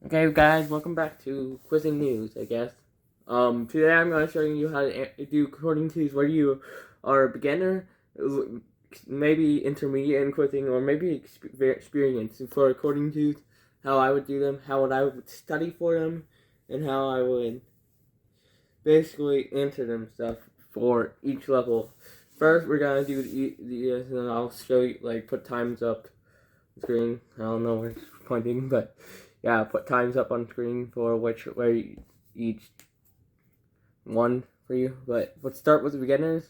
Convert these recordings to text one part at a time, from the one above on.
Okay, guys, welcome back to Quizzing News, I guess. Today I'm going to show you how to do according to whether you are a beginner, maybe intermediate in quizzing, or maybe experienced. For according to how I would do them, how I would study for them, and how I would basically answer them stuff for each level. First, we're going to do the and then I'll show you, put times up on screen. I don't know where it's pointing, but yeah, put times up on screen for where each one for you. But let's start with the beginners.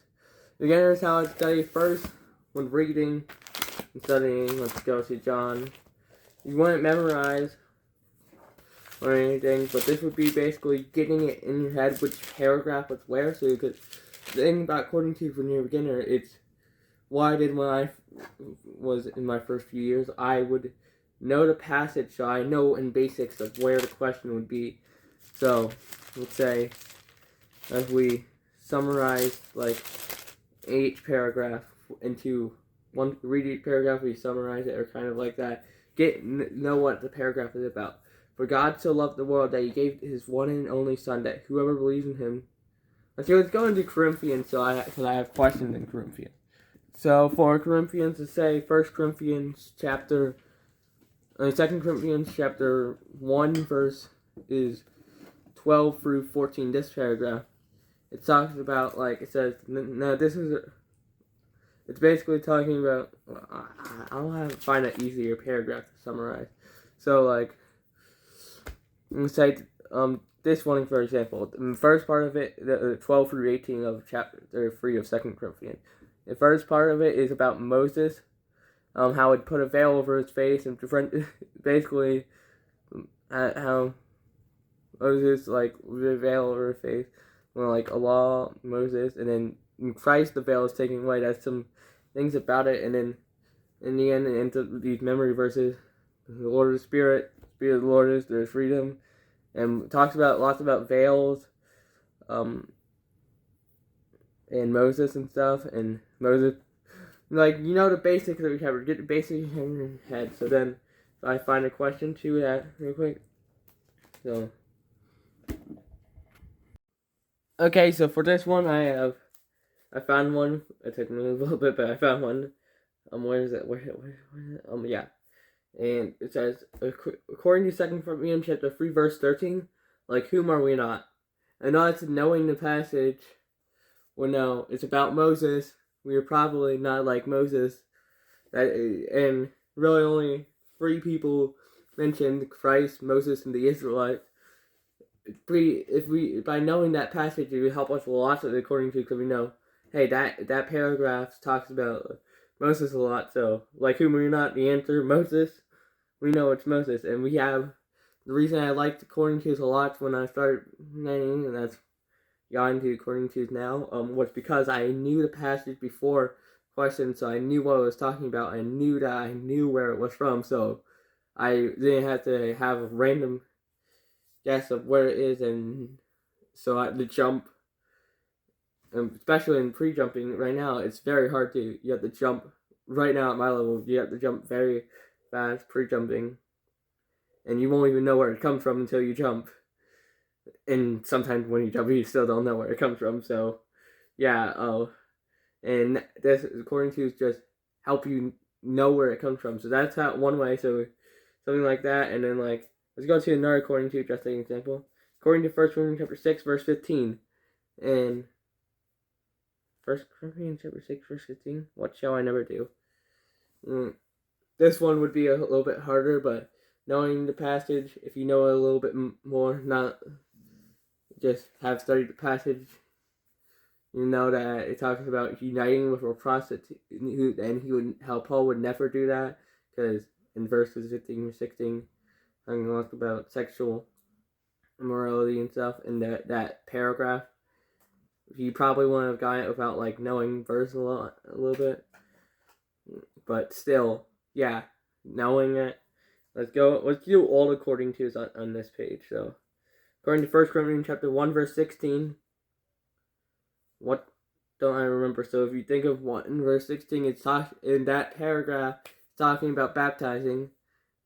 Beginners, how I study first when reading and studying. Let's go to John. You wouldn't memorize or anything, but this would be basically getting it in your head which paragraph was where. So you could. The thing about according to when you're a beginner, it's what I did when I was in my first few years. I would know the passage, so I know in basics of where the question would be. So let's say if we summarize each paragraph into one, read each paragraph, we summarize it, or kind of like that. Know what the paragraph is about. For God so loved the world that He gave His one and only Son, that whoever believes in Him. Let's go into Corinthians, because I have questions in Corinthians. So for Corinthians, to say 2 Corinthians chapter 1 verse is 12 through 14. This paragraph, it talks about it says it's basically talking about. I'll have to find an easier paragraph to summarize. So let's say this one for example. The first part of it, the 12 through 18 of chapter 3 of 2 Corinthians. The first part of it is about Moses, how he'd put a veil over his face, and basically how Moses with a veil over his face, Allah, Moses, and then in Christ the veil is taken away. That's some things about it, and then in the end, into these memory verses, the Lord of the Spirit of the Lord is there's freedom, and talks about lots about veils, and Moses and stuff, and Moses, the basics that we covered. Get the basics in your head. So then, if I find a question to that real quick. So, okay, so for this one, I found one. It took me a little bit, but I found one. Where is it? Where is it? Yeah. And it says, according to 2 Corinthians chapter 3, verse 13, whom are we not? And not knowing the passage, well, no, it's about Moses. We are probably not like Moses. And really only 3 people mentioned: Christ, Moses, and the Israelites. By knowing that passage, it would help us a lot, according to, because we know, hey, that paragraph talks about Moses a lot. So, whom are we not? The answer, Moses. We know it's Moses, and we have the reason I liked according to a lot when I started learning, and that's got into according to now, was because I knew the passage before question, so I knew what I was talking about. I knew that I knew where it was from, so I didn't have to have a random guess of where it is, and so the jump, especially in pre-jumping right now, it's very hard to. You have to jump right now at my level. You have to jump very fast pre-jumping, and you won't even know where it comes from until you jump. And sometimes when you jump, you still don't know where it comes from. So, yeah. And this, according to, just help you know where it comes from. So that's how one way. So something like that, and then let's go to another according to, just an example. According to 1 Corinthians chapter 6 verse 15, and 1 Corinthians chapter 6 verse 15. What shall I never do? This one would be a little bit harder, but knowing the passage, if you know a little bit more, not just have studied the passage, you know that it talks about uniting with a prostitute, and how Paul would never do that, because in verses 15 or 16, talking lots about sexual immorality and stuff, in that paragraph. He probably wouldn't have gotten it without knowing verse a little bit, but still, yeah, knowing it. Let's do all according to on this page. So, according to 1 Corinthians chapter 1 verse 16, what don't I remember? So if you think of 1 verse 16, it's in that paragraph, it's talking about baptizing,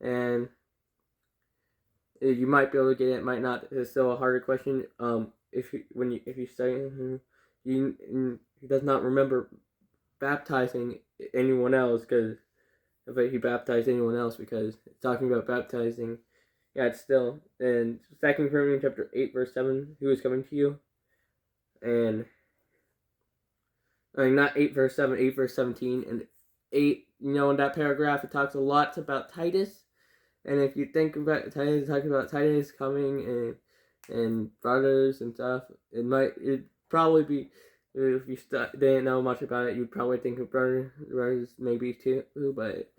and You might be able to get it, might not. It's still a harder question. If you study him, he does not remember baptizing anyone else because if he baptized anyone else because it's talking about baptizing. Yeah, it's still in 2 Corinthians chapter 8 verse 7. Who is coming to you? And I mean, not 8 verse 7, 8 verse 17, and 8. In that paragraph it talks a lot about Titus. And if you think about Titus, talking about Titus coming and brothers and stuff, it'd probably be, if you didn't know much about it, you'd probably think of brothers maybe too, but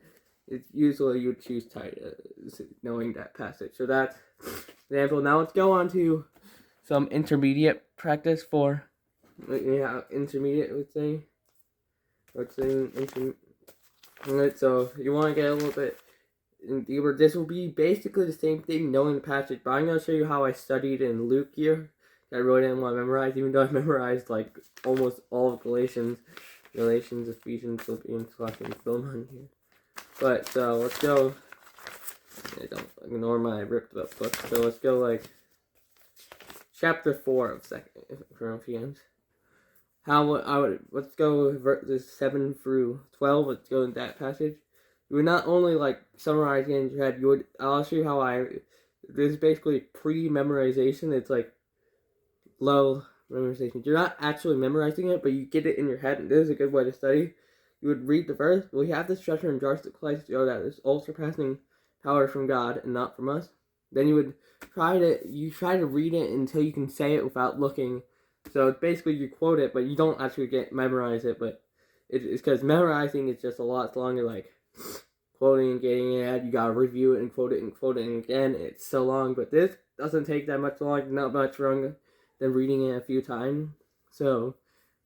it's usually you'd choose Titus, knowing that passage. So that's example. Now let's go on to some intermediate practice for, intermediate, let's say intermediate. So you want to get a little bit deeper. This will be basically the same thing, knowing the passage, but I'm going to show you how I studied in Luke here. I really didn't want to memorize, even though I memorized like almost all of Galatians, Ephesians, Philippians, Colossians, Philemon here. But so let's go. Don't ignore my ripped up book. So let's go like chapter 4 of 2 Corinthians. Let's go verses 7 through 12. Let's go in that passage. You would not only like summarize it in your head. I'll show you how this is basically pre-memorization. It's like low memorization. You're not actually memorizing it, but you get it in your head. And this is a good way to study. You would read the verse. We have this treasure in jars of clay to show that it's all surpassing power from God and not from us. Then you would try to read it until you can say it without looking. So it's basically you quote it, but you don't actually memorize it. But it's because memorizing is just a lot longer. Like quoting and getting it, you gotta review it and quote it and again. It's so long, but this doesn't take that much longer. Not much longer than reading it a few times. So.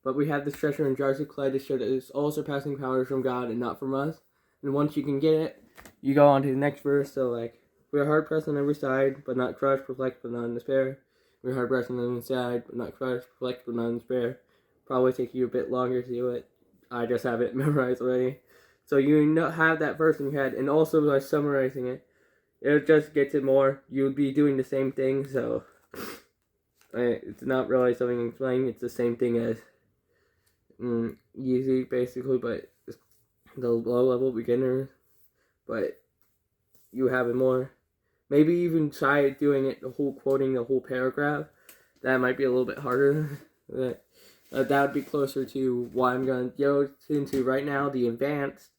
But we have this treasure in jars of clay to show that it's all surpassing power from God and not from us. And once you can get it, you go on to the next verse. So like, we are hard pressed on every side, but not crushed, perplexed, but not in despair. We are hard pressed on every side, but not crushed, perplexed, but not in despair. Probably take you a bit longer to do it. I just have it memorized already. So you have that verse in your head, and also by summarizing it, it just gets it more. You would be doing the same thing, so it's not really something I'm explaining. It's the same thing as easy basically, but it's the low level beginner, but you have it more. Maybe even try doing it quoting the whole paragraph. That might be a little bit harder. But that would be closer to what I'm going to go into right now, the advanced,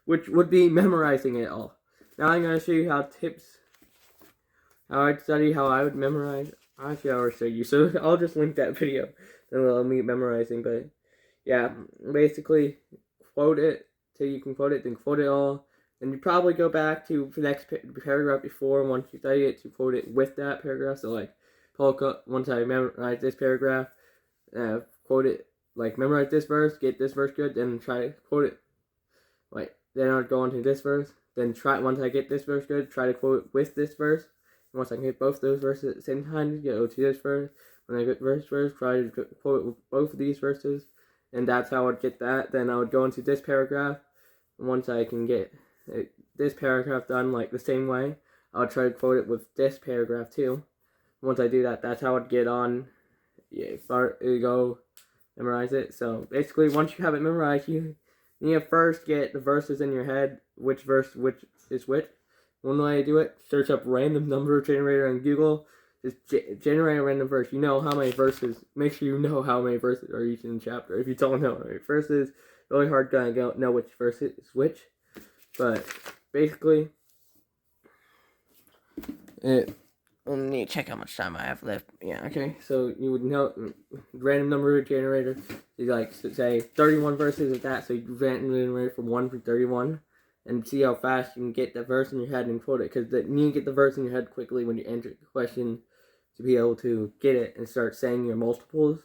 which would be memorizing it all. Now I'm going to show you how I'd study, how I would memorize. Actually, I'll show you. So I'll just link that video. Then it'll me memorizing, but yeah, basically, quote it till you can quote it, then quote it all. Then you probably go back to the next paragraph before, once you study it, to quote it with that paragraph. So, like, once I memorize this paragraph, quote it, like, memorize this verse, get this verse good, then try to quote it. Like, then I'll go on to this verse, then once I get this verse good, try to quote it with this verse. And once I can get both those verses at the same time, go to this verse. When I get verse, try to quote it with both of these verses. And that's how I would get that. Then I would go into this paragraph. And once I can get this paragraph done like the same way, I would try to quote it with this paragraph too. Once I do that, that's how I'd get on. Go memorize it. So basically, once you have it memorized, you need to first get the verses in your head. Which verse, which is which. One way to do it: search up random number generator on Google. Just generate a random verse. You know how many verses. Make sure you know how many verses are each in the chapter. If you don't know how many verses, really hard to know which verse is which. But basically, let me check how much time I have left. Yeah, okay. So you would know random number generator. You like say 31 verses of that. So you randomly generate from 1 to 31. And see how fast you can get the verse in your head and quote it. Because you need to get the verse in your head quickly when you enter the question to be able to get it and start saying your multiples.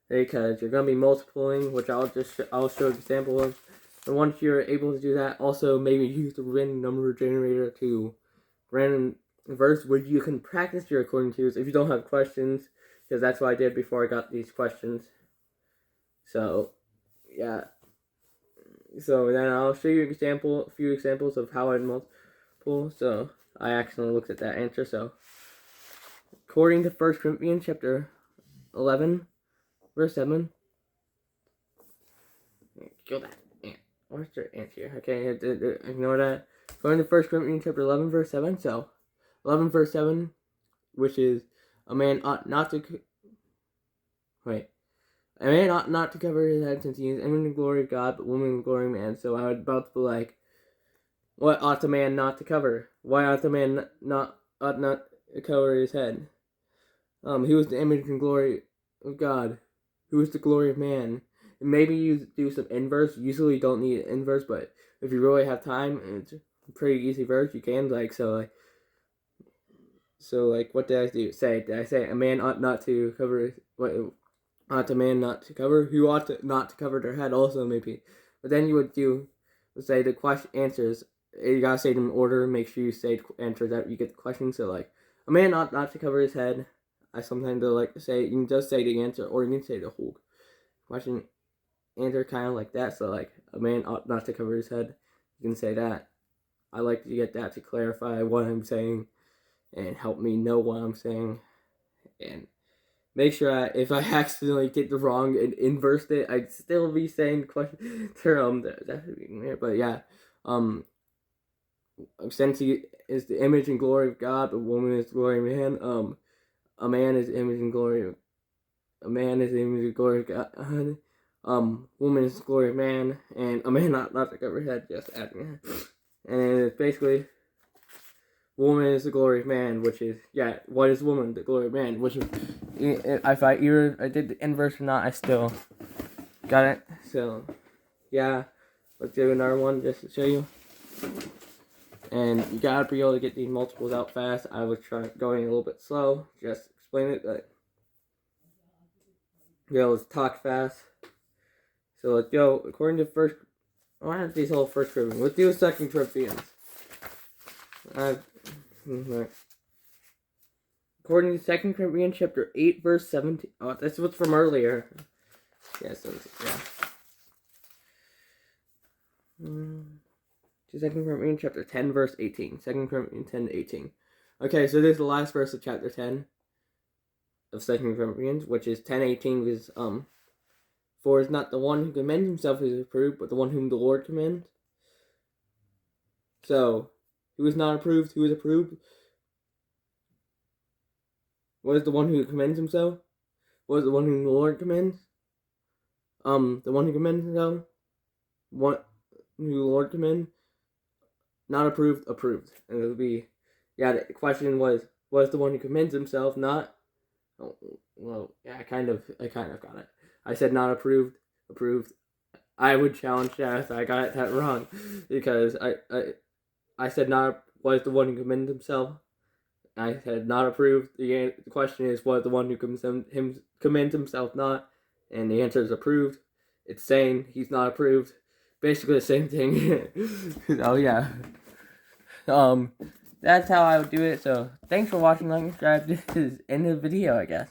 Because you're going to be multiplying, which I'll show an example of. And once you're able to do that, also maybe use the random number generator to random verse where you can practice your according tos if you don't have questions. Because that's what I did before I got these questions. So, yeah. So then I'll show you a few examples of how I'd multiple. So I accidentally looked at that answer. So, according to 1 Corinthians chapter 11, verse 7. Kill that ant. Where's the ant here? Okay, ignore that. According to 1 Corinthians chapter 11, verse 7. So, 11 verse 7, which is, a man ought not to... A man ought not to cover his head, since he is in the glory of God, but woman in the glory of man. So I would about to be like, what ought the man not to cover? Why ought the man ought not to cover his head? He was the image and glory of God. Who is the glory of man? And maybe you do some inverse. Usually you don't need inverse, but if you really have time, and it's a pretty easy verse, you can, what did I do? Did I say a man ought not to cover, ought the man not to cover? Who ought to not to cover their head also, maybe. But then you would say the question answers, you gotta say them in order, make sure you say answers that you get the question. So, a man ought not to cover his head. I sometimes like to say, you can just say the answer, or you can say the whole question answer kind of like that. So, a man ought not to cover his head. You can say that. I like to get that to clarify what I'm saying and help me know what I'm saying. And make sure if I accidentally get the wrong and inversed it, I'd still be saying the question term. But yeah, since he is the image and glory of God, but woman is the glory of man. A man is the image and glory of... A man is the image and glory of God. Woman is the glory of man, and a man not to cover his head, just adding. And it's basically, woman is the glory of man, which is, what is woman? The glory of man, which is, if I did the inverse or not, I still got it. So, yeah, let's do another one just to show you. And you gotta be able to get these multiples out fast. I was going a little bit slow, just explain it, but let's talk fast. So let's go. According to I have these whole 1 Corinthians. Let's do 2 Corinthians. According to 2 Corinthians chapter 8, verse 17. Oh, that's what's from earlier. Yeah, so, yeah. 2 Corinthians chapter 10, verse 18. 2 Corinthians 10 to 18. Okay, so this is the last verse of chapter 10 of 2 Corinthians, which is 10:18, is, for is not the one who commends himself is approved, but the one whom the Lord commends. So, who is not approved? Who is approved? What is the one who commends himself? What is the one whom the Lord commends? The one who commends himself? What who the Lord commends? Not approved, approved. And it would be, the question was the one who commends himself, not... Oh, well, yeah, I kind of got it. I said not approved, approved. I would challenge that if I got that wrong, because I said not was the one who commends himself. I said not approved. The question is, was the one who commends himself not? And the answer is approved. It's saying he's not approved. Basically the same thing. Oh yeah. That's how I would do it. So thanks for watching. Like and subscribe. This is end of the video, I guess.